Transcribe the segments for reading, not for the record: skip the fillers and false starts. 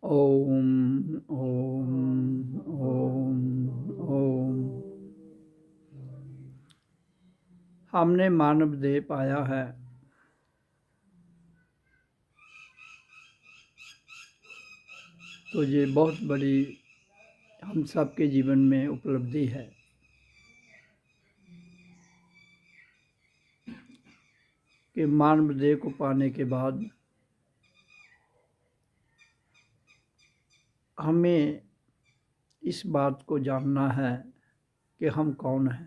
ओम ओम ओम ओम। हमने मानव देह पाया है तो ये बहुत बड़ी हम सबके जीवन में उपलब्धि है कि मानव देह को पाने के बाद हमें इस बात को जानना है कि हम कौन हैं।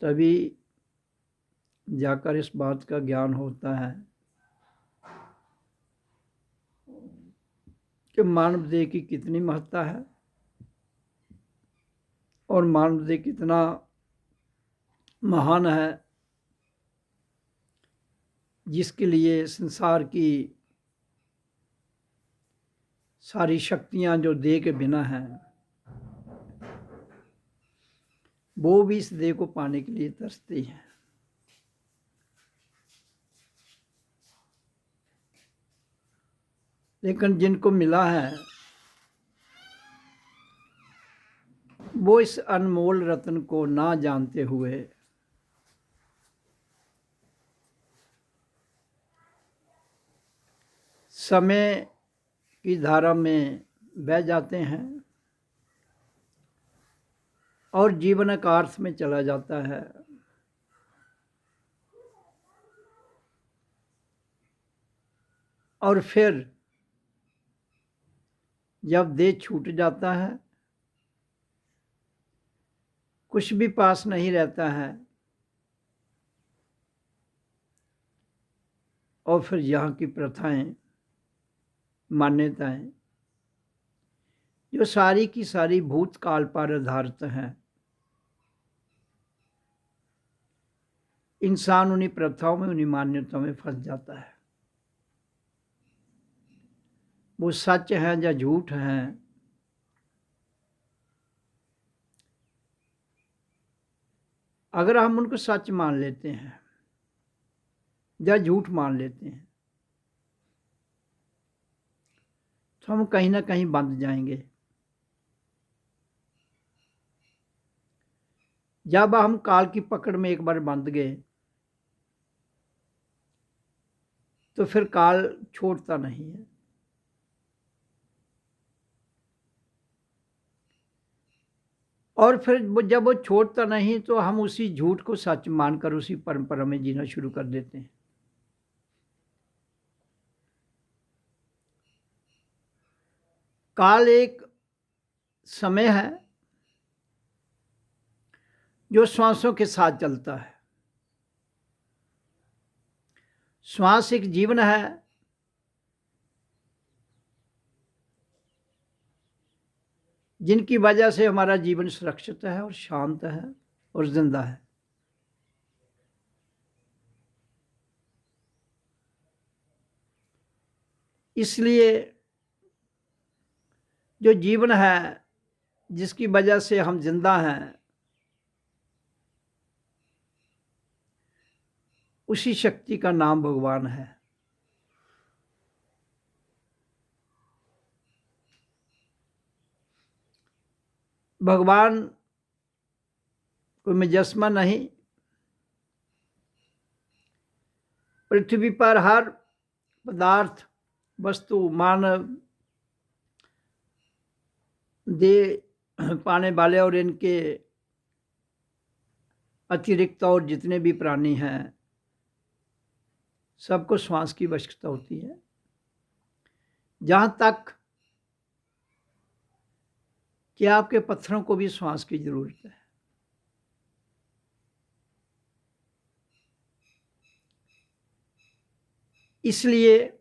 तभी जाकर इस बात का ज्ञान होता है कि मानव देह की कितनी महत्ता है और मानव देह कितना महान है, जिसके लिए संसार की सारी शक्तियां जो देह के बिना हैं वो भी इस देह को पाने के लिए तरसती हैं। लेकिन जिनको मिला है वो इस अनमोल रत्न को ना जानते हुए समय की धारा में बह जाते हैं और जीवन का अर्थ में चला जाता है। और फिर जब देह छूट जाता है, कुछ भी पास नहीं रहता है और फिर यहाँ की प्रथाएं, मान्यताएं जो सारी की सारी भूतकाल पर आधारित हैं, इंसान उन्हीं प्रथाओं में, उन्हीं मान्यताओं में फंस जाता है। वो सच है या झूठ है, अगर हम उनको सच मान लेते हैं या झूठ मान लेते हैं तो हम कहीं ना कहीं बंध जाएंगे। जब हम काल की पकड़ में एक बार बंध गए तो फिर काल छोड़ता नहीं है। और फिर जब वो छोड़ता नहीं तो हम उसी झूठ को सच मानकर उसी परंपरा में जीना शुरू कर देते हैं। काल एक समय है जो श्वासों के साथ चलता है। श्वास एक जीवन है जिनकी वजह से हमारा जीवन सुरक्षित है और शांत है और जिंदा है। इसलिए जो जीवन है जिसकी वजह से हम जिंदा हैं, उसी शक्ति का नाम भगवान है। भगवान कोई मुजस्समा नहीं, पृथ्वी पर हर पदार्थ, वस्तु, मानव देह पाने वाले और इनके अतिरिक्त और जितने भी प्राणी हैं सबको श्वास की आवश्यकता होती है। जहाँ तक कि आपके पत्थरों को भी श्वास की जरूरत है। इसलिए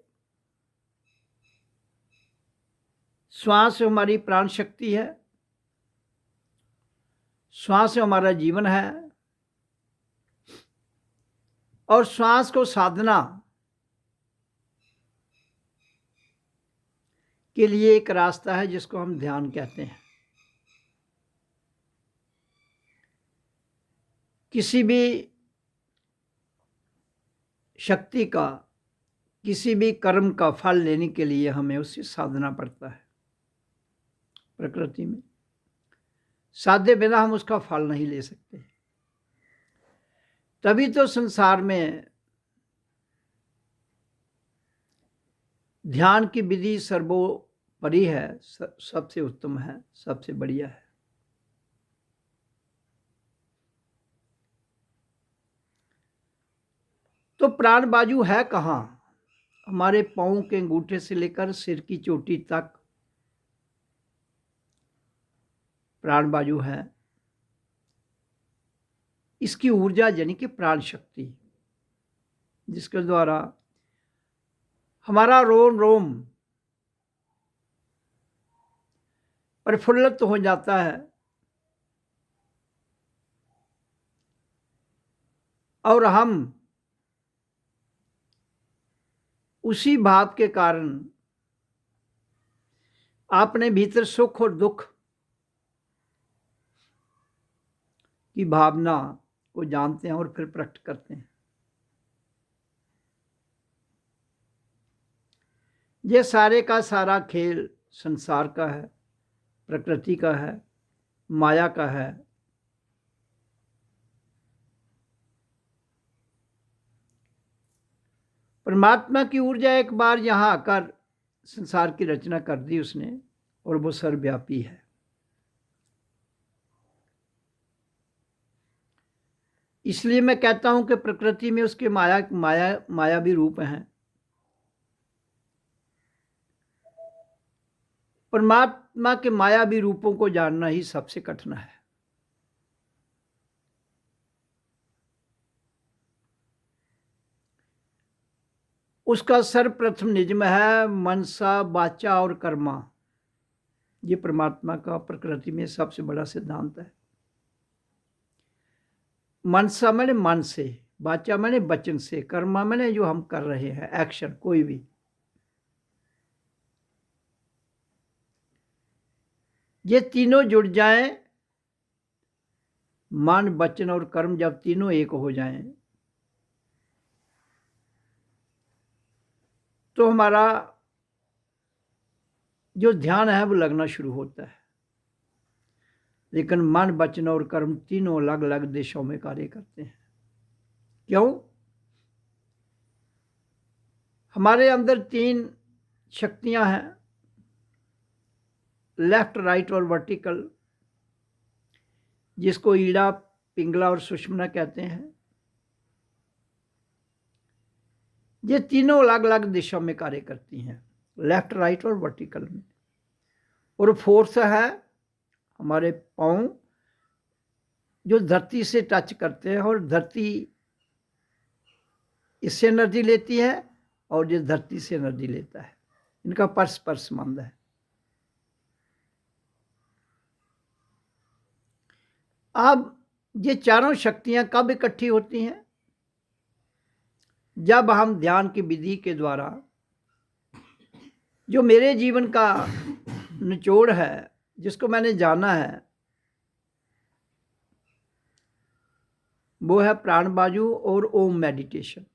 श्वास हमारी प्राण शक्ति है, श्वास हमारा जीवन है और श्वास को साधना के लिए एक रास्ता है जिसको हम ध्यान कहते हैं। किसी भी शक्ति का किसी भी कर्म का फल लेने के लिए हमें उससे साधना पड़ता है। प्रकृति में साधे बिना हम उसका फल नहीं ले सकते। तभी तो संसार में ध्यान की विधि सर्वोपरि है, सबसे उत्तम है, सबसे बढ़िया है। तो प्राण बाजू है कहाँ? हमारे पांव के अंगूठे से लेकर सिर की चोटी तक प्राण बाजू है। इसकी ऊर्जा यानी कि प्राण शक्ति, जिसके द्वारा हमारा रोम रोम प्रफुल्लित हो जाता है और हम उसी भाव के कारण अपने भीतर सुख और दुख की भावना को जानते हैं और फिर प्रकट करते हैं। ये सारे का सारा खेल संसार का है, प्रकृति का है, माया का है। परमात्मा की ऊर्जा एक बार यहाँ आकर संसार की रचना कर दी उसने, और वो सर्वव्यापी है। इसलिए मैं कहता हूं कि प्रकृति में उसके मायावी रूप हैं। परमात्मा के मायावी रूपों को जानना ही सबसे कठिन है। उसका सर्वप्रथम निजम है मनसा, वाचा और कर्मा। ये परमात्मा का प्रकृति में सबसे बड़ा सिद्धांत है। मनसा मैंने मन से, वाचा मैंने वचन से, कर्मा मैंने जो हम कर रहे हैं एक्शन कोई भी। ये तीनों जुड़ जाएं, मन वचन और कर्म जब तीनों एक हो जाएं तो हमारा जो ध्यान है वो लगना शुरू होता है। लेकिन मन वचन और कर्म तीनों अलग अलग दिशाओं में कार्य करते हैं। क्यों? हमारे अंदर तीन शक्तियां हैं, लेफ्ट, राइट और वर्टिकल, जिसको ईड़ा, पिंगला और सुषुम्ना कहते हैं। ये तीनों अलग अलग दिशा में कार्य करती हैं, लेफ्ट, राइट और वर्टिकल में। और फोर्स है हमारे पांव, जो धरती से टच करते हैं, और धरती इससे एनर्जी लेती है और ये धरती से एनर्जी लेता है। इनका परस्पर संबंध है। अब ये चारों शक्तियां कब इकट्ठी होती हैं? जब हम ध्यान की विधि के द्वारा जो मेरे जीवन का निचोड़ है, जिसको मैंने जाना है, वो है प्राण बाजू और ओम मेडिटेशन।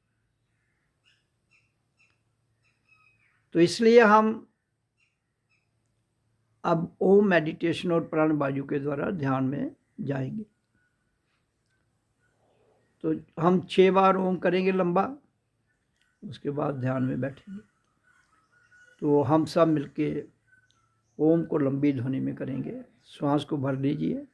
तो इसलिए हम अब ओम मेडिटेशन और प्राण बाजू के द्वारा ध्यान में जाएंगे। तो हम 6 बार ओम करेंगे लंबा, उसके बाद ध्यान में बैठेंगे। तो हम सब मिलके ओम को लंबी ध्वनि में करेंगे। श्वास को भर लीजिए।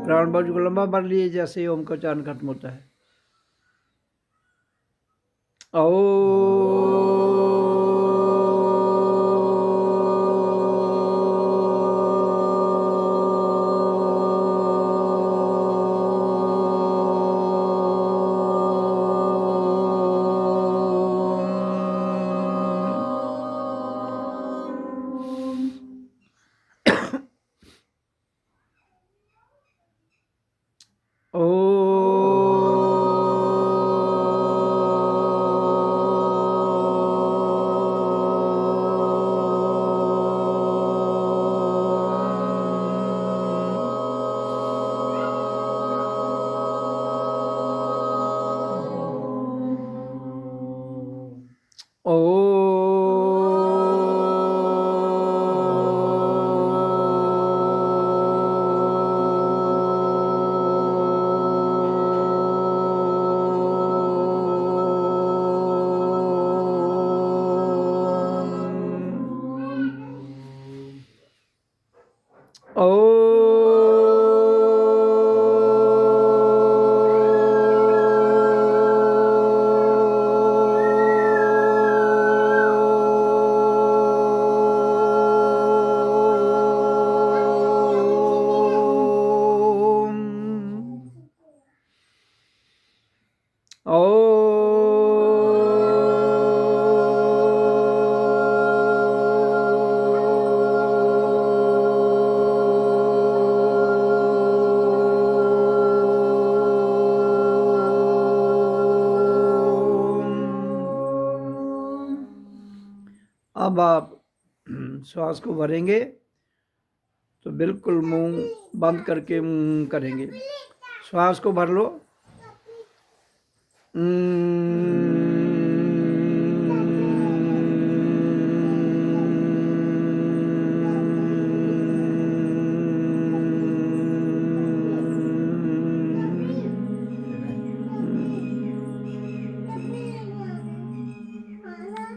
प्राण बाजू को लंबा भर लिए, जैसे ओम का उच्चारण खत्म होता है। ओ अब आप श्वास को भरेंगे तो बिल्कुल मुंह बंद करके करेंगे। श्वास को भर लो।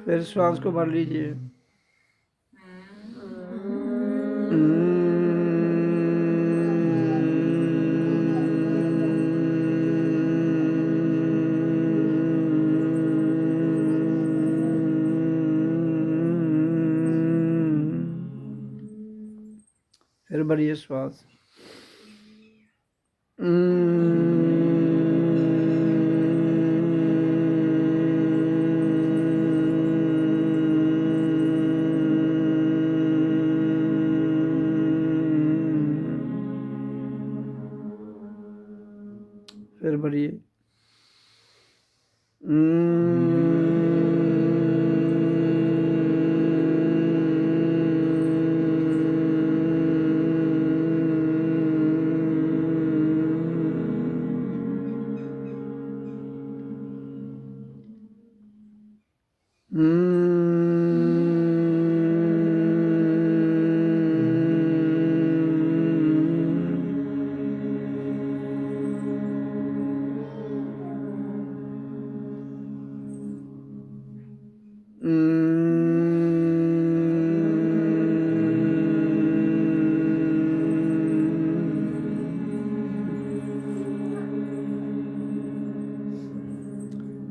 फिर श्वास को भर लीजिए। फिर भरिए श्वास। फिर भरिए।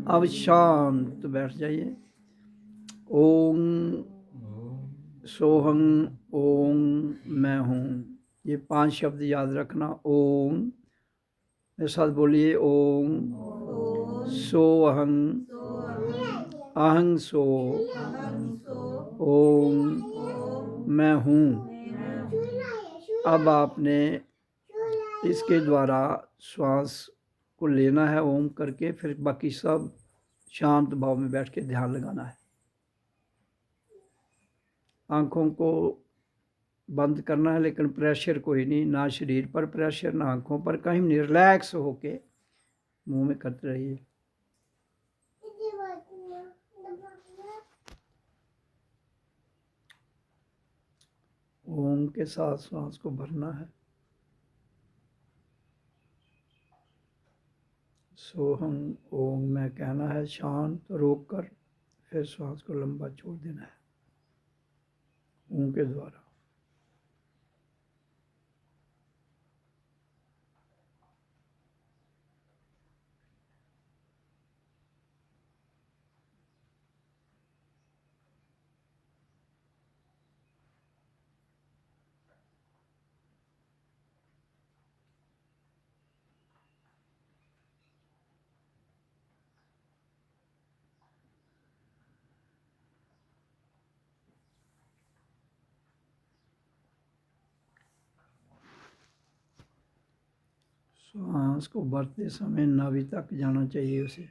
अब शांत बैठ जाइए। ओम सोहं ओम मैं हूँ, ये 5 शब्द याद रखना। ओम मेरे साथ बोलिए। ओम सोहं अहं सो ओम मैं हूँ। अब आपने इसके द्वारा श्वास को लेना है ओम करके, फिर बाकी सब शांत भाव में बैठ के ध्यान लगाना है। आँखों को बंद करना है, लेकिन प्रेशर कोई नहीं, ना शरीर पर प्रेशर ना आँखों पर, कहीं नहीं। रिलैक्स होके मुंह में करते रहिए। ओम के साथ श्वास को भरना है। सोहम ओम में कहना है शांत रोक कर, फिर श्वास को लंबा छोड़ देना है ओम के द्वारा। सांस को भरते समय नाभि तक जाना चाहिए उसे,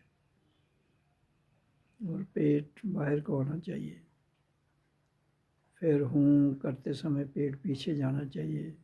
और पेट बाहर को आना चाहिए। फिर हूँ करते समय पेट पीछे जाना चाहिए।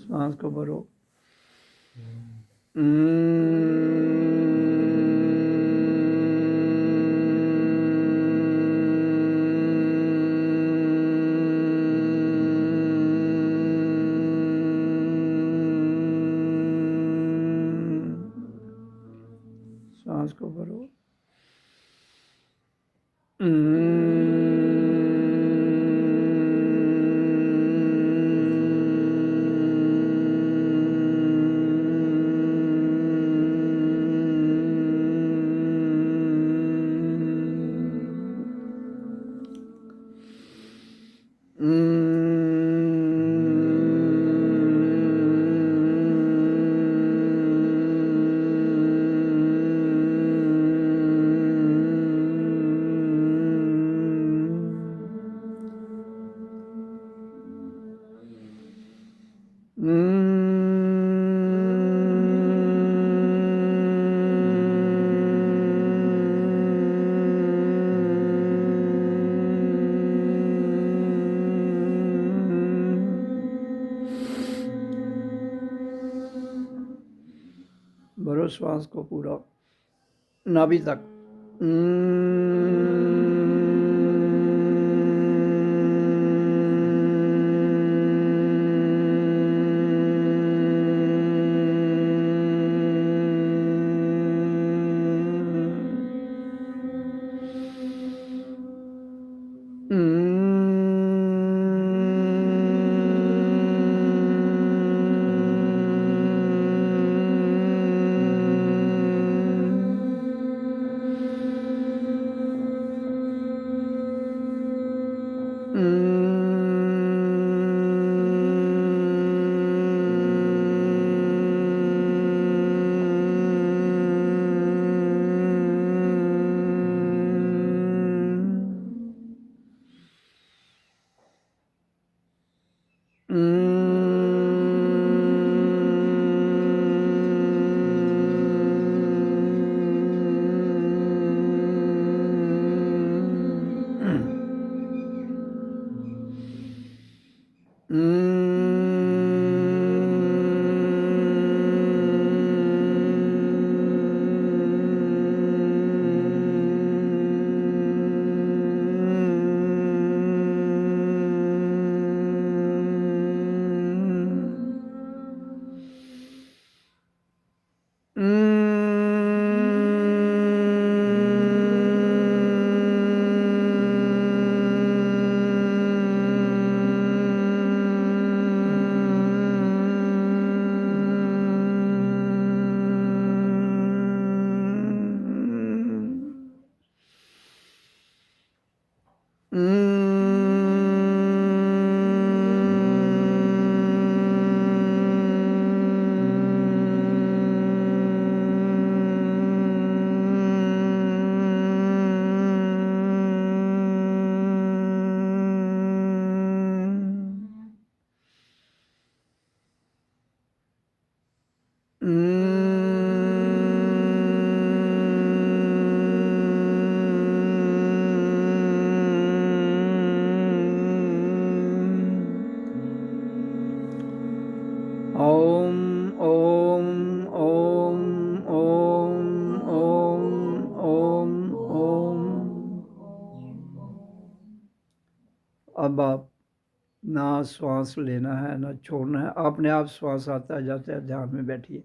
सांस को भरो। सांस को भरो। भरो श्वास को पूरा नाभि तक। अब आप ना श्वास लेना है ना छोड़ना है, अपने आप श्वास आता है जाता है। ध्यान में बैठिए,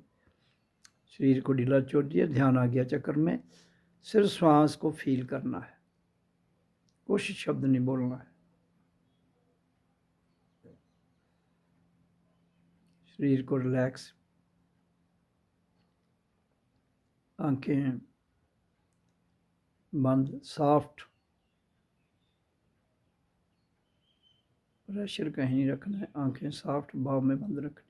शरीर को ढीला छोड़िए, ध्यान आ गया चक्कर में। सिर्फ श्वास को फील करना है, कुछ शब्द नहीं बोलना है। शरीर को रिलैक्स, आंखें बंद, सॉफ्ट, प्रेशर कहीं नहीं रखना है। आंखें सॉफ्ट भाव में बंद रखनी।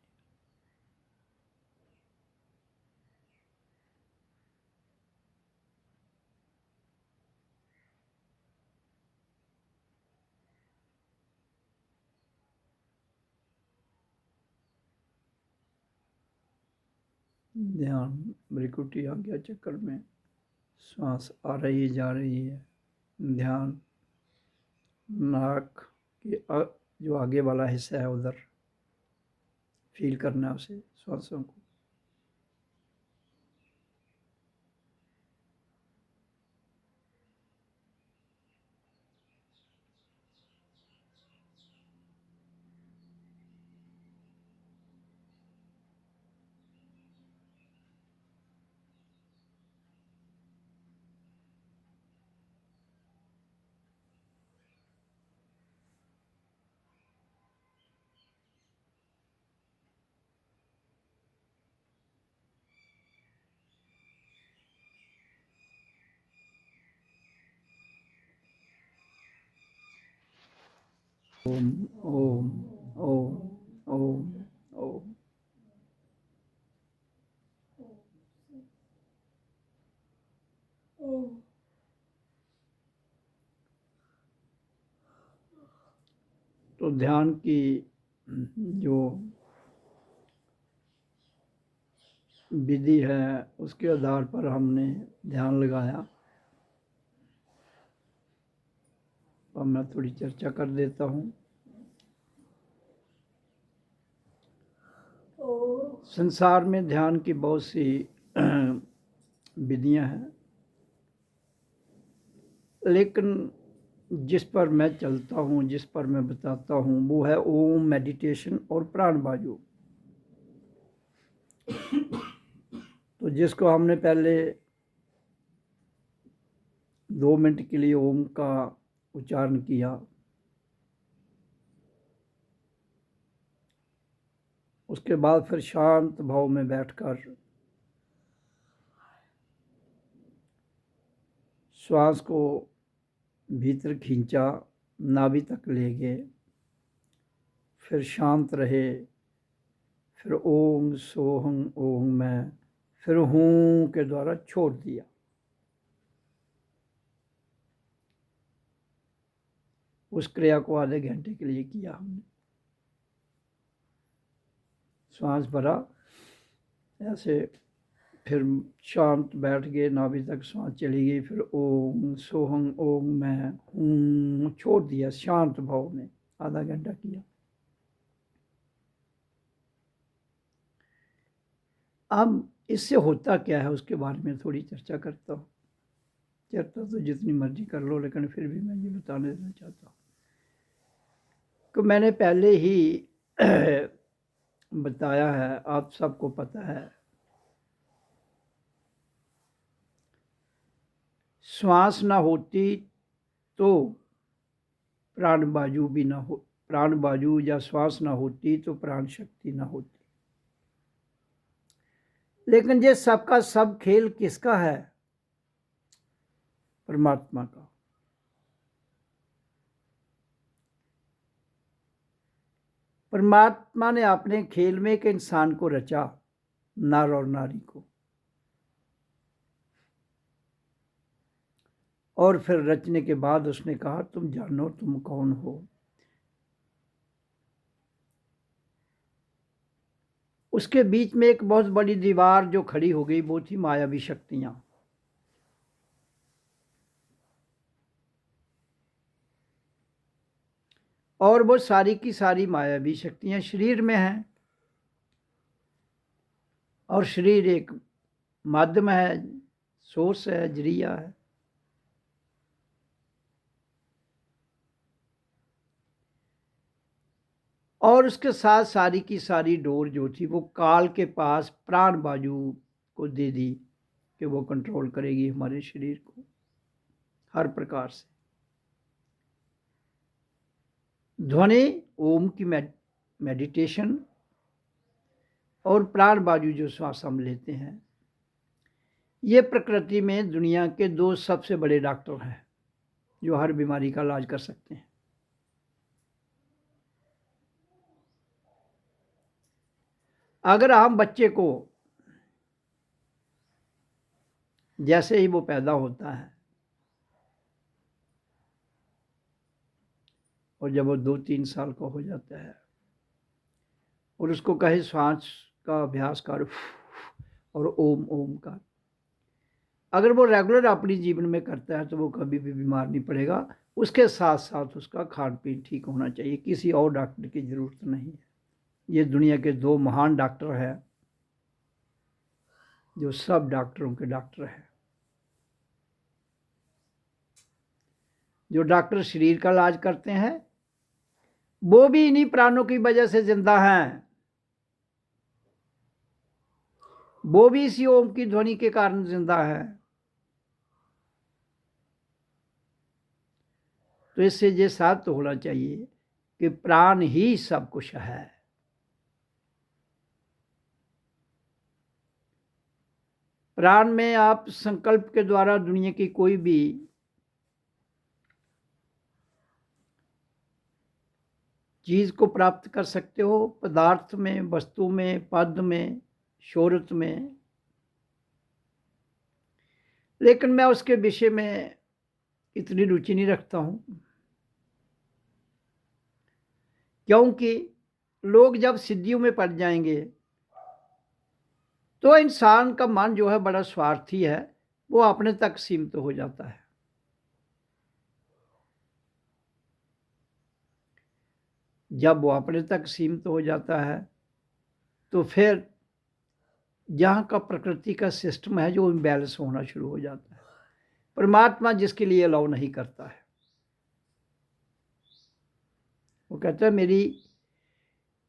ध्यान भ्रिकुटी आ गया चक्कर में, सांस आ रही जा रही है। ध्यान नाक के जो आगे वाला हिस्सा है उधर फील करना है उसे, श्वासों को। ओम ओम ओम ओम ओम। तो ध्यान की जो विधि है उसके आधार पर हमने ध्यान लगाया। अब मैं थोड़ी चर्चा कर देता हूँ। संसार में ध्यान की बहुत सी विधियां हैं, लेकिन जिस पर मैं चलता हूँ, जिस पर मैं बताता हूँ, वो है ओम मेडिटेशन और प्राण बाजू। तो जिसको हमने पहले 2 मिनट के लिए ओम का उच्चारण किया, उसके बाद फिर शांत भाव में बैठकर श्वास को भीतर खींचा, नाभि तक ले गए, फिर शांत रहे, फिर ओम सोहं ओम में, फिर हूँ के द्वारा छोड़ दिया। उस क्रिया को आधे घंटे के लिए किया हमने। श्वास भरा ऐसे, फिर शांत बैठ गए, नाभि तक श्वास चली गई, फिर ओम सोहं ओम में हूँ छोड़ दिया शांत भाव में। आधा घंटा किया। अब इससे होता क्या है उसके बारे में थोड़ी चर्चा करता हूँ। चर्चा तो जितनी मर्जी कर लो, लेकिन फिर भी मैं ये बताने देना चाहता हूँ कि मैंने पहले ही बताया है, आप सबको पता है, श्वास ना होती तो प्राण बाजू भी ना हो, प्राण बाजू या श्वास ना होती तो प्राण शक्ति ना होती। लेकिन ये सबका सब खेल किसका है? परमात्मा का। परमात्मा ने अपने खेल में एक इंसान को रचा, नर और नारी को, और फिर रचने के बाद उसने कहा तुम जानो तुम कौन हो। उसके बीच में एक बहुत बड़ी दीवार जो खड़ी हो गई, वो थी मायावी शक्तियां। और वो सारी की सारी मायावी शक्तियां शरीर में हैं, और शरीर एक माध्यम है, सोर्स है, जरिया है। और उसके साथ सारी की सारी डोर जो थी वो काल के पास प्राण बाजू को दे दी कि वो कंट्रोल करेगी हमारे शरीर को हर प्रकार से। ध्वनि ओम की मेडिटेशन और प्राण बाजू जो श्वास हम लेते हैं, ये प्रकृति में दुनिया के 2 सबसे बड़े डॉक्टर हैं जो हर बीमारी का इलाज कर सकते हैं। अगर हम बच्चे को जैसे ही वो पैदा होता है और जब वो 2-3 साल का हो जाता है और उसको कहे श्वास का अभ्यास कर और ओम ओम का, अगर वो रेगुलर अपनी जीवन में करता है तो वो कभी भी बीमार नहीं पड़ेगा। उसके साथ साथ उसका खान पीन ठीक होना चाहिए, किसी और डॉक्टर की ज़रूरत नहीं है। ये दुनिया के 2 महान डॉक्टर हैं जो सब डॉक्टरों के डॉक्टर हैं। जो डॉक्टर शरीर का इलाज करते हैं वो भी इन्हीं प्राणों की वजह से जिंदा हैं, वो भी इसी ओम की ध्वनि के कारण जिंदा है। तो इससे ये साबित तो होना चाहिए कि प्राण ही सब कुछ है। प्राण में आप संकल्प के द्वारा दुनिया की कोई भी चीज को प्राप्त कर सकते हो, पदार्थ में, वस्तु में, पद में, शोहरत में। लेकिन मैं उसके विषय में इतनी रुचि नहीं रखता हूं, क्योंकि लोग जब सिद्धियों में पड़ जाएंगे तो इंसान का मन जो है बड़ा स्वार्थी है, वो अपने तक सीमित हो जाता है। जब वो अपने तक सीमित हो जाता है तो फिर जहाँ का प्रकृति का सिस्टम है जो इम्बैलेंस होना शुरू हो जाता है। परमात्मा जिसके लिए अलाउ नहीं करता है, वो कहता है मेरी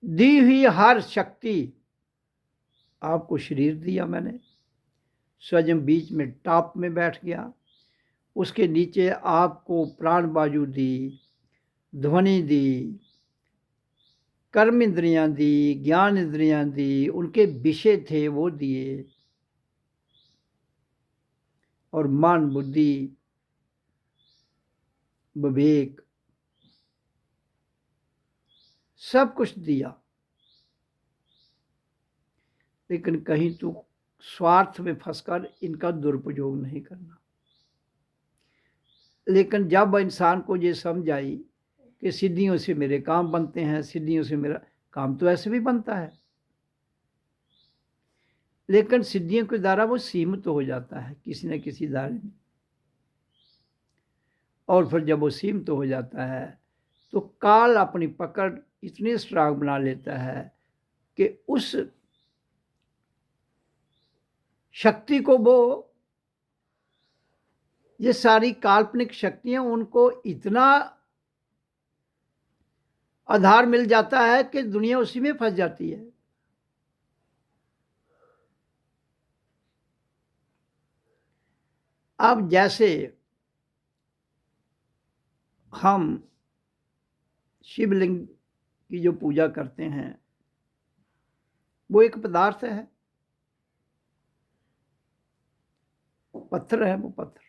दी हुई हर शक्ति, आपको शरीर दिया मैंने, स्वयं बीच में टॉप में बैठ गया, उसके नीचे आपको प्राण बाजू दी, ध्वनि दी, कर्म इंद्रियां दी, ज्ञान इंद्रियां दी, उनके विषय थे वो दिए, और मन, बुद्धि, विवेक सब कुछ दिया। लेकिन कहीं तो स्वार्थ में फंसकर इनका दुरुपयोग नहीं करना। लेकिन जब इंसान को ये समझ आई कि सिद्धियों से मेरे काम बनते हैं, सिद्धियों से मेरा काम तो ऐसे भी बनता है, लेकिन सिद्धियों के द्वारा वो सीमित हो जाता है किसी न किसी दायरे में। और फिर जब वो सीमित हो जाता है तो काल अपनी पकड़ इतनी स्ट्रांग बना लेता है कि उस शक्ति को वो, ये सारी काल्पनिक शक्तियां उनको इतना आधार मिल जाता है कि दुनिया उसी में फंस जाती है। अब जैसे हम शिवलिंग की जो पूजा करते हैं वो एक पदार्थ है, पत्थर है वो पत्थर।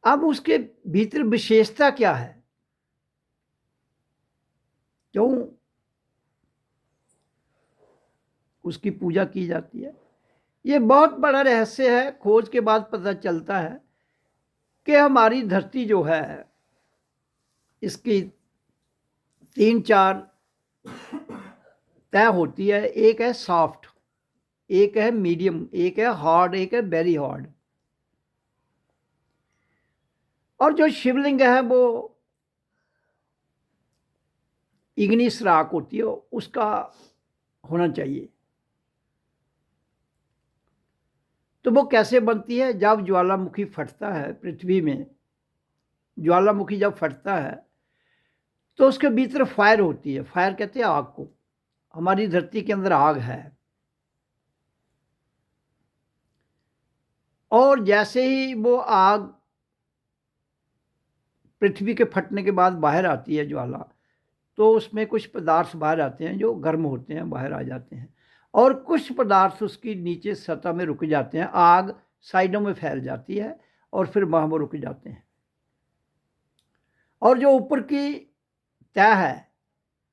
अब उसके भीतर विशेषता क्या है, क्यों उसकी पूजा की जाती है, ये बहुत बड़ा रहस्य है। खोज के बाद पता चलता है कि हमारी धरती जो है इसकी 3-4 तय होती है। एक है सॉफ्ट, एक है मीडियम, एक है हार्ड, एक है वेरी हार्ड। और जो शिवलिंग है वो इग्निस राख होती है, उसका होना चाहिए। तो वो कैसे बनती है, जब ज्वालामुखी फटता है पृथ्वी में, ज्वालामुखी जब फटता है तो उसके भीतर फायर होती है। फायर कहते हैं आग को। हमारी धरती के अंदर आग है, और जैसे ही वो आग पृथ्वी के फटने के बाद बाहर आती है ज्वाला, तो उसमें कुछ पदार्थ बाहर आते हैं जो गर्म होते हैं, बाहर आ जाते हैं, और कुछ पदार्थ उसकी नीचे सतह में रुक जाते हैं। आग साइडों में फैल जाती है और फिर वहाँ वो रुक जाते हैं। और जो ऊपर की तह है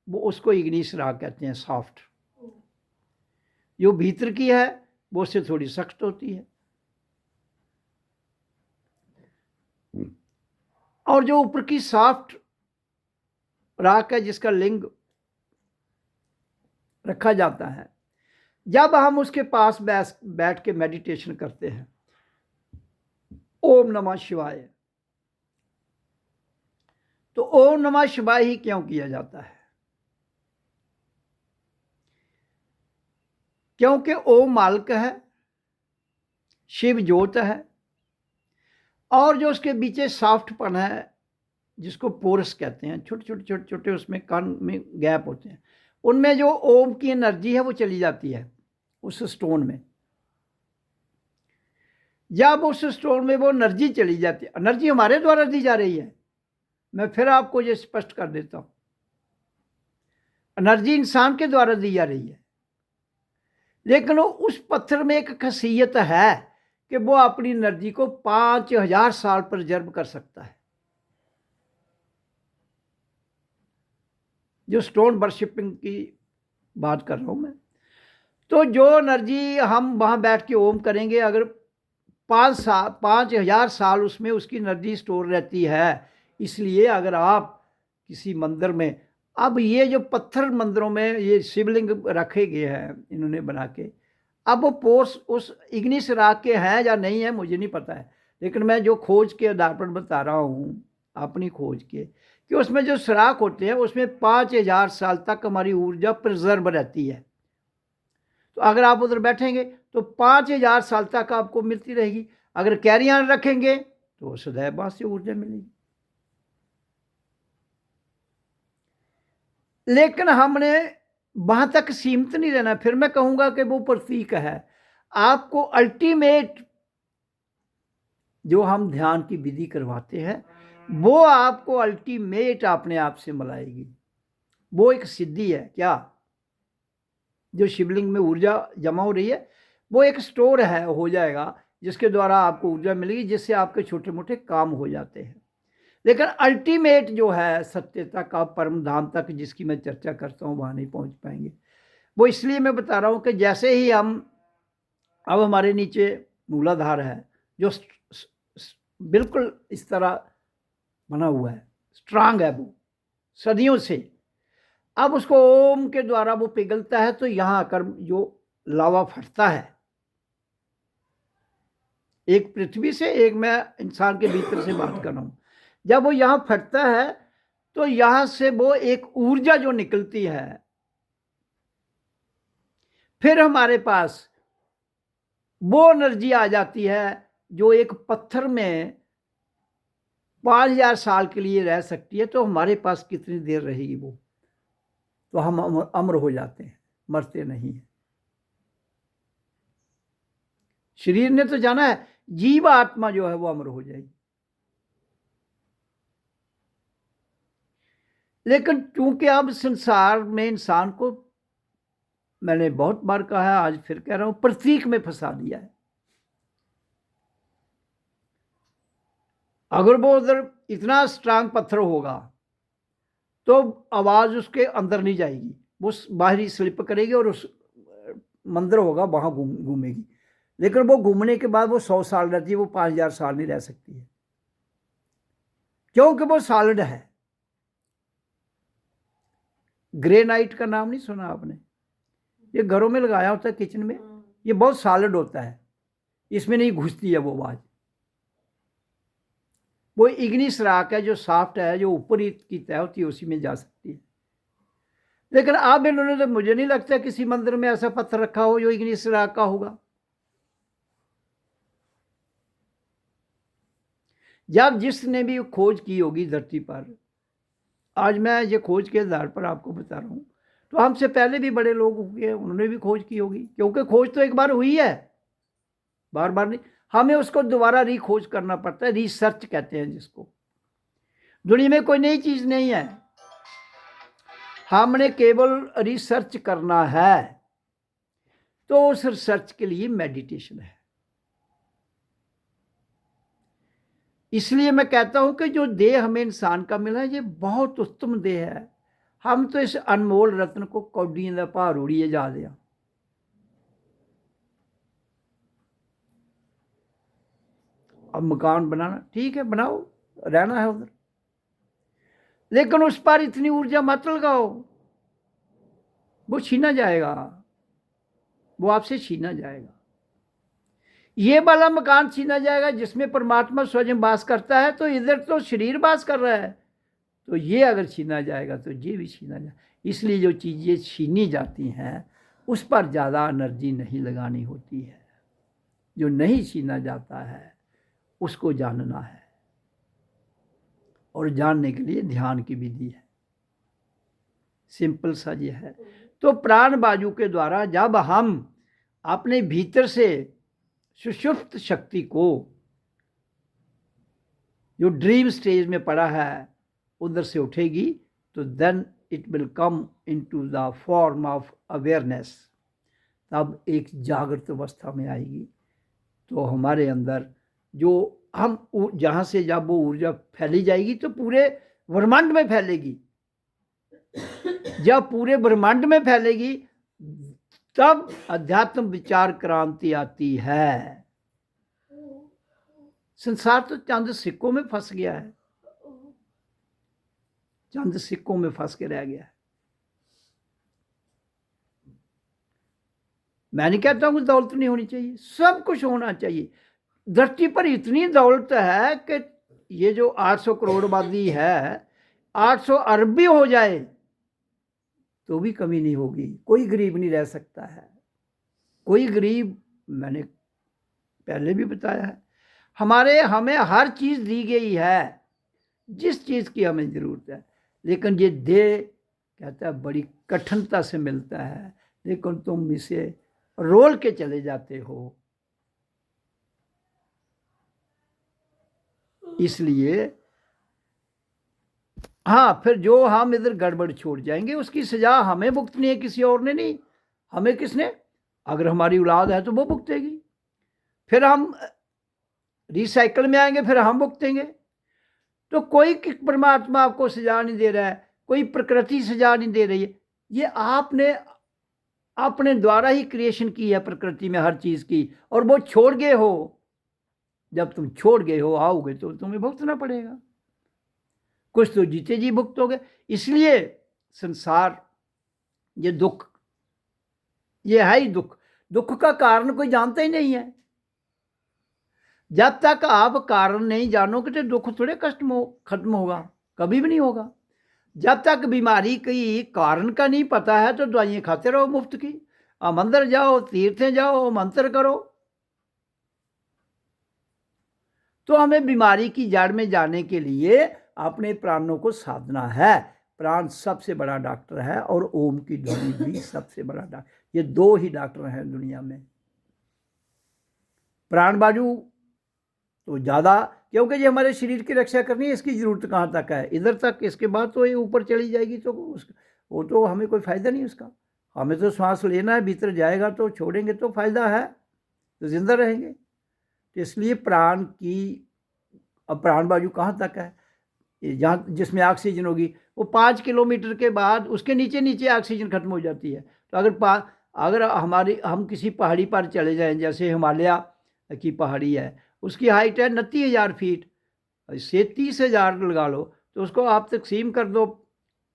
वो उसको इग्निस राख कहते हैं, सॉफ्ट। जो भीतर की है वो उससे थोड़ी सख्त होती है। और जो ऊपर की सॉफ्ट राख है जिसका लिंग रखा जाता है, जब हम उसके पास बैठ के मेडिटेशन करते हैं, ओम नमः शिवाय, तो ओम नमः शिवाय ही क्यों किया जाता है? क्योंकि ओम मालिक है, शिव ज्योत है, और जो उसके पीछे सॉफ्टपन है जिसको पोरस कहते हैं, छोटे छोटे छोटे छोटे उसमें कान में गैप होते हैं, उनमें जो ओम की एनर्जी है वो चली जाती है उस स्टोन में। जब उस स्टोन में वो एनर्जी चली जाती है, एनर्जी हमारे द्वारा दी जा रही है, मैं फिर आपको ये स्पष्ट कर देता हूं, एनर्जी इंसान के द्वारा दी जा रही है, लेकिन उस पत्थर में एक खासियत है कि वो अपनी एनर्जी को 5000 साल प्रिजर्व कर सकता है। जो स्टोन वर्शिपिंग की बात कर रहा हूं मैं, तो जो एनर्जी हम वहां बैठ के ओम करेंगे, अगर 5000 साल उसमें उसकी एनर्जी स्टोर रहती है। इसलिए अगर आप किसी मंदिर में, अब ये जो पत्थर मंदिरों में ये शिवलिंग रखे गए हैं इन्होंने बना के, अब वो पोर्स उस इग्निस राख के हैं या नहीं है मुझे नहीं पता है, लेकिन मैं जो खोज के आधार पर बता रहा हूँ अपनी खोज के, कि उसमें जो सुराख होते हैं उसमें 5000 साल तक हमारी ऊर्जा प्रिजर्व रहती है। तो अगर आप उधर बैठेंगे तो 5000 साल तक आपको मिलती रहेगी। अगर कैरी ऑन रखेंगे तो सदैव बात से ऊर्जा मिलेगी। लेकिन हमने वहां तक सीमित नहीं रहना। फिर मैं कहूंगा कि वो प्रतीक है। आपको अल्टीमेट जो हम ध्यान की विधि करवाते हैं वो आपको अल्टीमेट अपने आप से मिलाएगी। वो एक सिद्धि है। क्या? जो शिवलिंग में ऊर्जा जमा हो रही है वो एक स्टोर है, हो जाएगा, जिसके द्वारा आपको ऊर्जा मिलेगी, जिससे आपके छोटे मोटे काम हो जाते हैं। लेकिन अल्टीमेट जो है सत्य तक, आप परम धाम तक, जिसकी मैं चर्चा करता हूँ, वहाँ नहीं पहुँच पाएंगे। वो इसलिए मैं बता रहा हूँ कि जैसे ही हम, अब हमारे नीचे मूलाधार है जो बिल्कुल इस तरह बना हुआ है, स्ट्रांग है वो सदियों से। अब उसको ओम के द्वारा वो पिघलता है तो यहाँ आकर जो लावा फटता है, एक पृथ्वी से, एक मैं इंसान के भीतर से बात कर रहा हूँ, जब वो यहाँ फटता है तो यहाँ से वो एक ऊर्जा जो निकलती है, फिर हमारे पास वो एनर्जी आ जाती है जो एक पत्थर में 5000 साल के लिए रह सकती है। तो हमारे पास कितनी देर रहेगी वो? तो हम अमर हो जाते हैं, मरते नहीं हैं। शरीर ने तो जाना है, जीव आत्मा जो है वो अमर हो जाएगी। लेकिन चूंकि अब संसार में इंसान को, मैंने बहुत बार कहा है, आज फिर कह रहा हूं, प्रतीक में फंसा दिया है। अगर वो उधर इतना स्ट्रांग पत्थर होगा तो आवाज उसके अंदर नहीं जाएगी, वो बाहरी स्लिप करेगी और उस मंदिर होगा वहां घूमेगी। लेकिन वो घूमने के बाद वो 100 साल रहती है, वो 5000 साल नहीं रह सकती है, क्योंकि वो सॉलिड है। ग्रेनाइट का नाम नहीं सुना आपने? ये घरों में लगाया होता है, किचन में। ये बहुत सॉलिड होता है, इसमें नहीं घुसती है वो आवाज। वो इग्निस राख है जो सॉफ्ट है, जो ऊपर की तय होती है, उसी में जा सकती है। लेकिन अब इन्होंने, तो मुझे नहीं लगता किसी मंदिर में ऐसा पत्थर रखा हो जो इग्निस राख का होगा। जब जिसने भी खोज की होगी धरती पर, आज मैं ये खोज के आधार पर आपको बता रहा हूँ। तो हमसे पहले भी बड़े लोग हुए, उन्होंने भी खोज की होगी, क्योंकि खोज तो एक बार हुई है, बार बार नहीं, हमें उसको दोबारा रीखोज करना पड़ता है, रिसर्च कहते हैं जिसको। दुनिया में कोई नई चीज़ नहीं है, हमने केवल रिसर्च करना है। तो उस रिसर्च के लिए मेडिटेशन है। इसलिए मैं कहता हूं कि जो देह हमें इंसान का मिला है, ये बहुत उत्तम देह है। हम तो इस अनमोल रत्न को कौडियां दा भार उड़िए जा दिया। अब मकान बनाना ठीक है, बनाओ, रहना है उधर, लेकिन उस पर इतनी ऊर्जा मत लगाओ, वो छीना जाएगा, वो आपसे छीना जाएगा। ये वाला मकान छीना जाएगा जिसमें परमात्मा स्वयं वास करता है, तो इधर तो शरीर वास कर रहा है, तो ये अगर छीना जाएगा तो ये भी छीना जाएगा। इसलिए जो चीज़ें छीनी जाती हैं उस पर ज़्यादा एनर्जी नहीं लगानी होती है। जो नहीं छीना जाता है उसको जानना है, और जानने के लिए ध्यान की विधि है। सिंपल सा ये है। तो प्राण बाजू के द्वारा जब हम अपने भीतर से सुषुप्त शक्ति को, जो ड्रीम स्टेज में पड़ा है, उधर से उठेगी, तो then it will come into the form of awareness, तब एक जागृत अवस्था में आएगी। तो हमारे अंदर जो हम जहाँ से जब वो ऊर्जा फैली जाएगी तो पूरे ब्रह्मांड में फैलेगी। जब पूरे ब्रह्मांड में फैलेगी तब अध्यात्म विचार क्रांति आती है। संसार तो चंद सिक्कों में फंस गया है, चंद सिक्कों में फंस के रह गया है। मैं नहीं कहता हूँ दौलत नहीं होनी चाहिए, सब कुछ होना चाहिए। धरती पर इतनी दौलत है कि ये जो 800 करोड़ आबादी है, 800 अरब भी हो जाए तो भी कमी नहीं होगी। कोई गरीब नहीं रह सकता है, कोई गरीब, मैंने पहले भी बताया है, हमें हर चीज़ दी गई है जिस चीज़ की हमें ज़रूरत है, लेकिन ये देह कहता है बड़ी कठिनता से मिलता है, लेकिन तुम इसे रोल के चले जाते हो। इसलिए हाँ, फिर जो हम इधर गड़बड़ छोड़ जाएंगे उसकी सजा हमें भुगतनी है, किसी और ने नहीं। हमें किसने? अगर हमारी औलाद है तो वो भुगतेगी, फिर हम रिसाइकल में आएंगे, फिर हम भुगतेंगे। तो कोई परमात्मा आपको सजा नहीं दे रहा है, कोई प्रकृति सजा नहीं दे रही है। ये आपने अपने द्वारा ही क्रिएशन की है प्रकृति में हर चीज़ की, और वो छोड़ गए हो। जब तुम छोड़ गए हो, आओगे तो तुम्हें भुगतना पड़ेगा। कुछ तो जीते जी भुगतोगे। इसलिए संसार, ये दुख, ये है ही दुख। दुख का कारण कोई जानता ही नहीं है। जब तक आप कारण नहीं जानोगे तो दुख थोड़े खत्म होगा, कभी भी नहीं होगा। जब तक बीमारी की कारण का नहीं पता है तो दवाइयाँ खाते रहो मुफ्त की। मंदिर जाओ, तीर्थें जाओ, मंत्र करो। तो हमें बीमारी की जड़ में जाने के लिए अपने प्राणों को साधना है। प्राण सबसे बड़ा डॉक्टर है, और ओम की ध्वनि भी सबसे बड़ा डॉक्टर। ये दो ही डॉक्टर हैं दुनिया में। प्राण बाजू तो ज़्यादा, क्योंकि ये हमारे शरीर की रक्षा करनी है, इसकी ज़रूरत कहाँ तक है? इधर तक। इसके बाद तो ये ऊपर चली जाएगी तो वो तो हमें कोई फ़ायदा नहीं उसका। हमें तो सांस लेना है, भीतर जाएगा तो छोड़ेंगे तो फ़ायदा है, तो ज़िंदा रहेंगे। तो इसलिए प्राण की, अब प्राण बाजू कहाँ तक है? जहाँ जिसमें ऑक्सीजन होगी, वो 5 किलोमीटर के बाद उसके नीचे नीचे ऑक्सीजन खत्म हो जाती है। तो अगर हम किसी पहाड़ी पर चले जाएं, जैसे हिमालय की पहाड़ी है, उसकी हाइट है 29,000 फीट, से 30,000 लगा लो, तो उसको आप तकसीम कर दो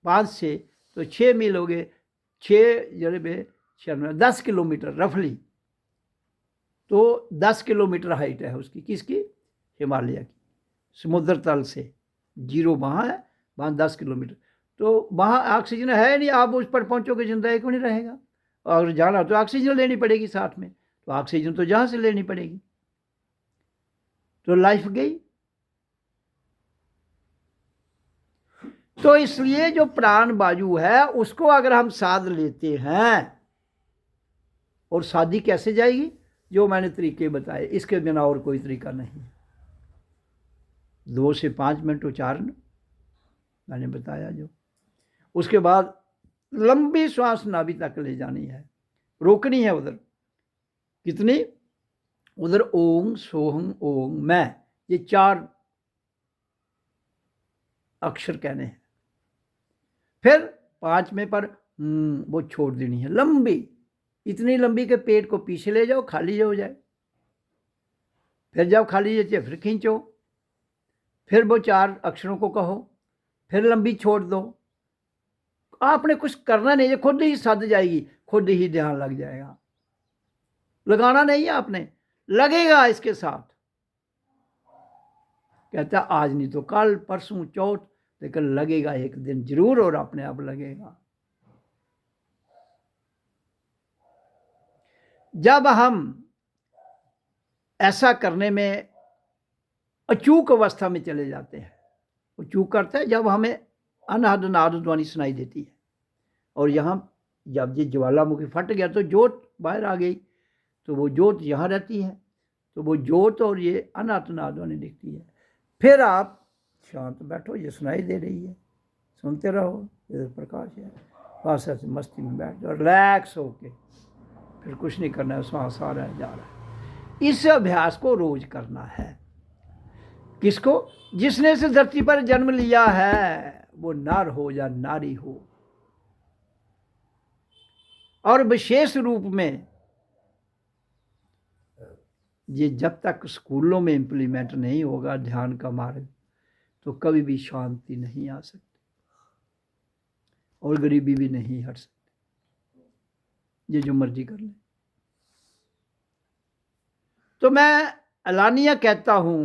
5 से, तो 6 मील हो गए, 6 10 किलोमीटर रफली। तो 10 किलोमीटर हाइट है उसकी, किसकी? हिमालय की। समुद्र तल से जीरो वहाँ है, वहाँ 10 किलोमीटर। तो वहाँ ऑक्सीजन है नहीं, आप उस पर पहुँचोगे जिंदा एक भी नहीं रहेगा। और जाना तो ऑक्सीजन लेनी पड़ेगी साथ में, तो ऑक्सीजन तो जहाँ से लेनी पड़ेगी, तो लाइफ गई। तो इसलिए जो प्राण वायु है उसको अगर हम साध लेते हैं, और साधी कैसे जाएगी, जो मैंने तरीके बताए, इसके बिना और कोई तरीका नहीं। 2 से 5 मिनट उच्चारण मैंने बताया जो, उसके बाद लंबी श्वास नाभि तक ले जानी है, रोकनी है उधर कितनी, उधर ओम सोहम ओम मैं, ये 4 अक्षर कहने हैं। फिर 5वें पर वो छोड़ देनी है लंबी, इतनी लंबी के पेट को पीछे ले जाओ, खाली हो जाए। फिर जब खाली जाए फिर खींचो, फिर वो 4 अक्षरों को कहो, फिर लंबी छोड़ दो। आपने कुछ करना नहीं है, खुद ही सद जाएगी, खुद ही ध्यान लग जाएगा। लगाना नहीं है आपने, लगेगा इसके साथ। कहता आज नहीं तो कल, परसों, चौथ, लेकिन लगेगा एक दिन जरूर, और अपने आप लगेगा। जब हम ऐसा करने में अचूक अवस्था में चले जाते हैं, अचूक करते हैं जब हमें अनहद नाद ध्वनि सुनाई देती है, और यहाँ जब ये ज्वालामुखी फट गया तो जोत बाहर आ गई, तो वो जोत यहाँ रहती है, तो वो जोत और ये अनहद नाद ध्वनि दिखती है। फिर आप शांत बैठो, ये सुनाई दे रही है, सुनते रहो, ये प्रकाश है, बस ऐसे मस्ती में बैठ जाओ, रिलैक्स होके, फिर कुछ नहीं करना है, सांस आ रहा है जा रहा है। इस अभ्यास को रोज करना है। किसको, जिसने इस धरती पर जन्म लिया है, वो नर हो या नारी हो। और विशेष रूप में ये जब तक स्कूलों में इम्प्लीमेंट नहीं होगा ध्यान का मार्ग, तो कभी भी शांति नहीं आ सकती, और गरीबी भी नहीं हट सकती, ये जो मर्जी कर ले। तो मैं एलानिया कहता हूं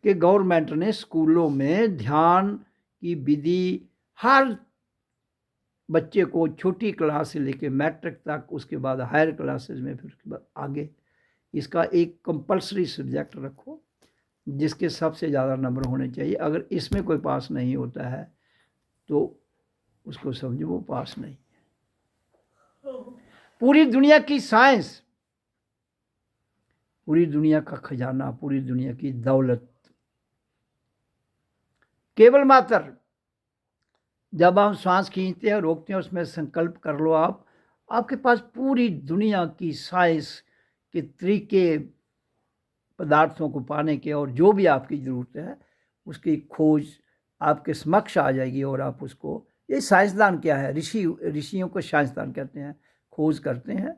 कि गवर्नमेंट ने स्कूलों में ध्यान की विधि हर बच्चे को छोटी क्लास से लेकर मैट्रिक तक, उसके बाद हायर क्लासेस में, फिर उसके बाद आगे, इसका एक कंपलसरी सब्जेक्ट रखो जिसके सबसे ज़्यादा नंबर होने चाहिए। अगर इसमें कोई पास नहीं होता है तो उसको समझो वो पास नहीं है। पूरी दुनिया की साइंस, पूरी दुनिया का खजाना, पूरी दुनिया की दौलत केवल मात्र जब हम सांस खींचते हैं रोकते हैं, उसमें संकल्प कर लो आप, आपके पास पूरी दुनिया की साइंस के तरीके, पदार्थों को पाने के, और जो भी आपकी ज़रूरत है उसकी खोज आपके समक्ष आ जाएगी, और आप उसको, ये साइंसदान क्या है, ऋषियों को साइंसदान कहते हैं, खोज करते हैं।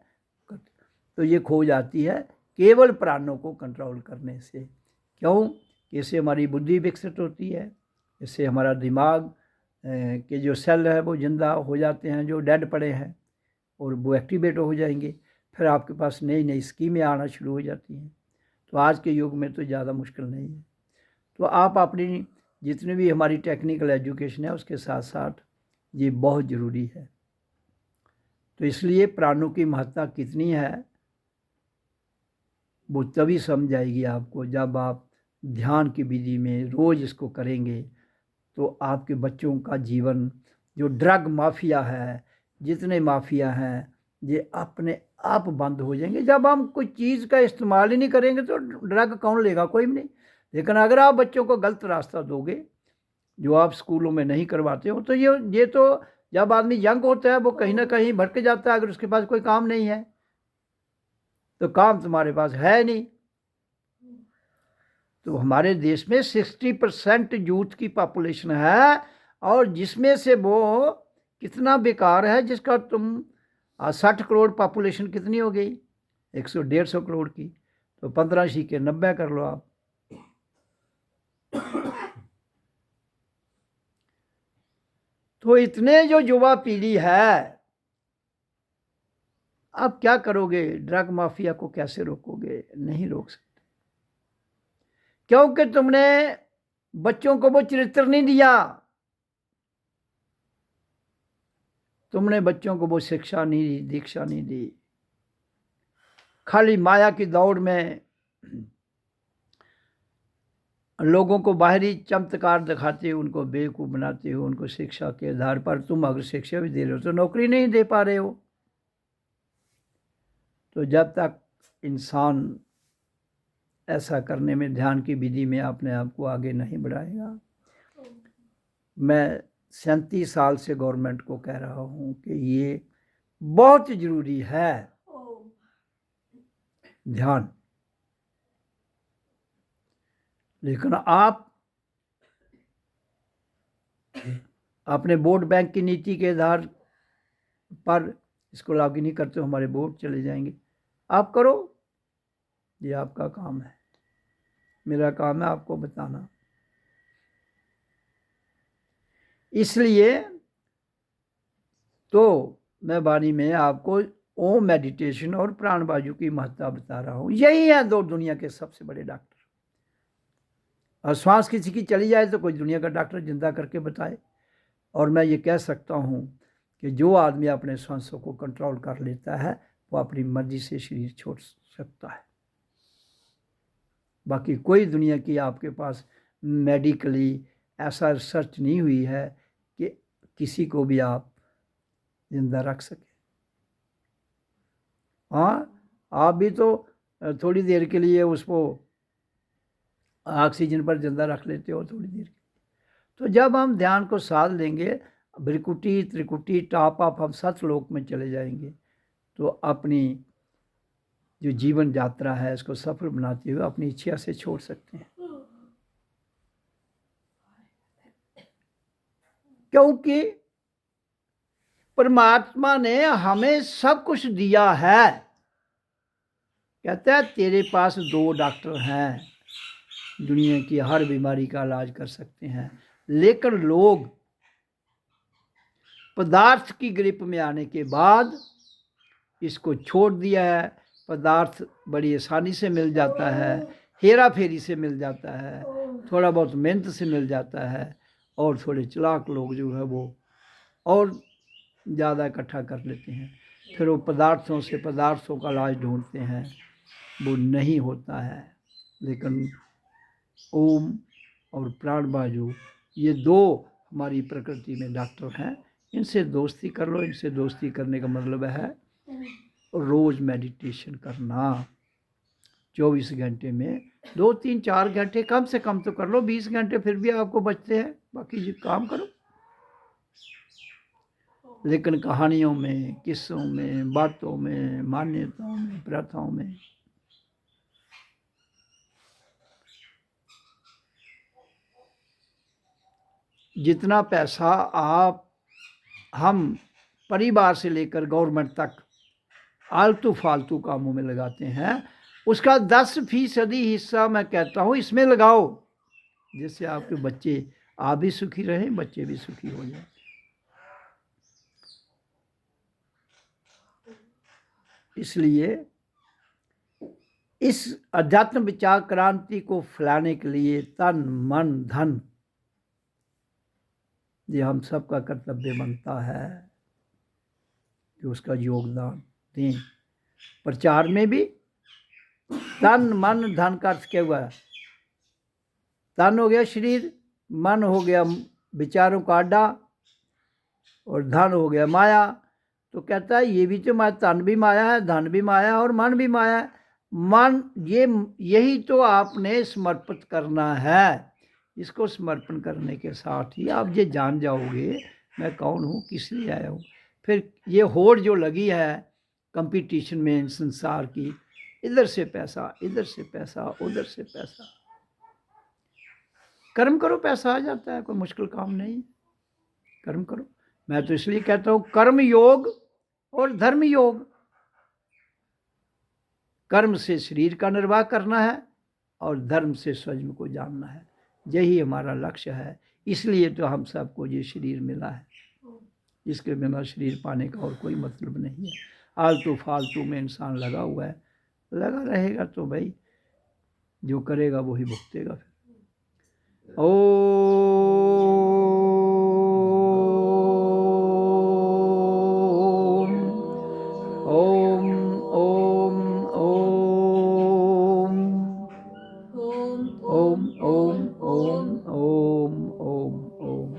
तो ये खोज आती है केवल प्राणों को कंट्रोल करने से। क्यों? इससे हमारी बुद्धि विकसित होती है, इससे हमारा दिमाग के जो सेल है वो जिंदा हो जाते हैं, जो डेड पड़े हैं, और वो एक्टिवेट हो जाएंगे। फिर आपके पास नई नई स्कीमें आना शुरू हो जाती हैं। तो आज के युग में तो ज़्यादा मुश्किल नहीं है। तो आप अपनी जितनी भी हमारी टेक्निकल एजुकेशन है उसके साथ साथ ये बहुत ज़रूरी है। तो इसलिए प्राणों की महत्ता कितनी है वो तभी समझ आएगी आपको जब आप ध्यान की विधि में रोज़ इसको करेंगे। तो आपके बच्चों का जीवन, जो ड्रग माफिया है, जितने माफिया हैं, ये अपने आप बंद हो जाएंगे। जब हम कोई चीज़ का इस्तेमाल ही नहीं करेंगे तो ड्रग कौन लेगा? कोई भी नहीं। लेकिन अगर आप बच्चों को गलत रास्ता दोगे, जो आप स्कूलों में नहीं करवाते हो, तो ये तो जब आदमी यंग होता है वो कहीं ना कहीं भटक जाता है। अगर उसके पास कोई काम नहीं है तो काम तुम्हारे पास है नहीं। तो हमारे देश में 60% यूथ की पॉपुलेशन है, और जिसमें से वो कितना बेकार है, जिसका तुम 60 करोड़ पॉपुलेशन कितनी हो गई? 100-150 करोड़ की, तो 15 × 90 कर लो आप। तो इतने जो युवा पीढ़ी है, आप क्या करोगे? ड्रग माफिया को कैसे रोकोगे? नहीं रोक सकते, क्योंकि तुमने बच्चों को वो चरित्र नहीं दिया, तुमने बच्चों को वो शिक्षा नहीं दी, दीक्षा नहीं दी। खाली माया की दौड़ में लोगों को बाहरी चमत्कार दिखाते हो, उनको बेवकूफ़ बनाते हो, उनको शिक्षा के आधार पर। तुम अगर शिक्षा भी दे रहे हो तो नौकरी नहीं दे पा रहे हो। तो जब तक इंसान ऐसा करने में, ध्यान की विधि में अपने आप को आगे नहीं बढ़ाएगा। मैं 37 साल से गवर्नमेंट को कह रहा हूँ कि ये बहुत ज़रूरी है ध्यान। लेकिन आप अपने वोट बैंक की नीति के आधार पर इसको लागू नहीं करते हो, हमारे वोट चले जाएंगे। आप करो, ये आपका काम है, मेरा काम है आपको बताना। इसलिए तो मैं वाणी में आपको ओम मेडिटेशन और प्राण वायु की महत्ता बता रहा हूँ। यही है दो दुनिया के सबसे बड़े डॉक्टर। और श्वास किसी की चली जाए तो कोई दुनिया का डॉक्टर जिंदा करके बताए। और मैं ये कह सकता हूँ कि जो आदमी अपने श्वासों को कंट्रोल कर लेता है वो अपनी मर्जी से शरीर छोड़ सकता है। बाकी कोई दुनिया की आपके पास मेडिकली ऐसा रिसर्च नहीं हुई है कि किसी को भी आप जिंदा रख सके। हाँ, आप भी तो थोड़ी देर के लिए उसको ऑक्सीजन पर जिंदा रख लेते हो थोड़ी देर। तो जब हम ध्यान को साध लेंगे, भ्रिकुटी त्रिकुटी टॉप अप हम सतलोक में चले जाएंगे, तो अपनी जो जीवन यात्रा है इसको सफल बनाते हुए अपनी इच्छा से छोड़ सकते हैं। क्योंकि परमात्मा ने हमें सब कुछ दिया है। कहता है तेरे पास 2 डॉक्टर हैं, दुनिया की हर बीमारी का इलाज कर सकते हैं। लेकिन लोग पदार्थ की ग्रिप में आने के बाद इसको छोड़ दिया है। पदार्थ बड़ी आसानी से मिल जाता है, हेरा फेरी से मिल जाता है, थोड़ा बहुत मेहनत से मिल जाता है। और थोड़े चालाक लोग जो है वो और ज़्यादा इकट्ठा कर लेते हैं। फिर वो पदार्थों से पदार्थों का इलाज ढूंढते हैं, वो नहीं होता है। लेकिन ओम और प्राण वायु ये 2 हमारी प्रकृति में डॉक्टर हैं। इनसे दोस्ती कर लो। इनसे दोस्ती करने का मतलब है रोज़ मेडिटेशन करना। 24 घंटे में 2, 3, 4 घंटे कम से कम तो कर लो। 20 घंटे फिर भी आपको बचते हैं, बाकी जो काम करो। लेकिन कहानियों में, किस्सों में, बातों में, मान्यताओं में, प्रथाओं में जितना पैसा हम परिवार से लेकर गवर्नमेंट तक आलतू फालतू कामों में लगाते हैं, उसका 10% हिस्सा मैं कहता हूँ इसमें लगाओ, जिससे आपके बच्चे, आप भी सुखी रहें, बच्चे भी सुखी हो जाए। इसलिए इस अध्यात्म विचार क्रांति को फैलाने के लिए तन मन धन ये हम सबका कर्तव्य बनता है कि उसका योगदान दें। प्रचार में भी तन मन धन का अर्थ क्या हुआ? तन हो गया शरीर, मन हो गया विचारों का अड्डा, और धन हो गया माया। तो कहता है ये भी तो तन भी माया है, धन भी माया है और मन भी माया है। मन यही तो आपने समर्पित करना है। इसको समर्पण करने के साथ ही आप ये जान जाओगे मैं कौन हूँ, किस लिए आया हूँ। फिर ये होड़ जो लगी है कंपटीशन में संसार की, इधर से पैसा, इधर से पैसा, उधर से पैसा, कर्म करो पैसा आ जाता है, कोई मुश्किल काम नहीं। कर्म करो। मैं तो इसलिए कहता हूँ कर्म योग और धर्म योग। कर्म से शरीर का निर्वाह करना है और धर्म से स्वयं को जानना है। यही हमारा लक्ष्य है। इसलिए तो हम सबको ये शरीर मिला है। इसके बिना शरीर पाने का और कोई मतलब नहीं है। आलतू फालतू में इंसान लगा हुआ है, लगा रहेगा तो भाई जो करेगा वही भुगतेगा। फिर ओम ओम ओम ओम ओम ओम ओम।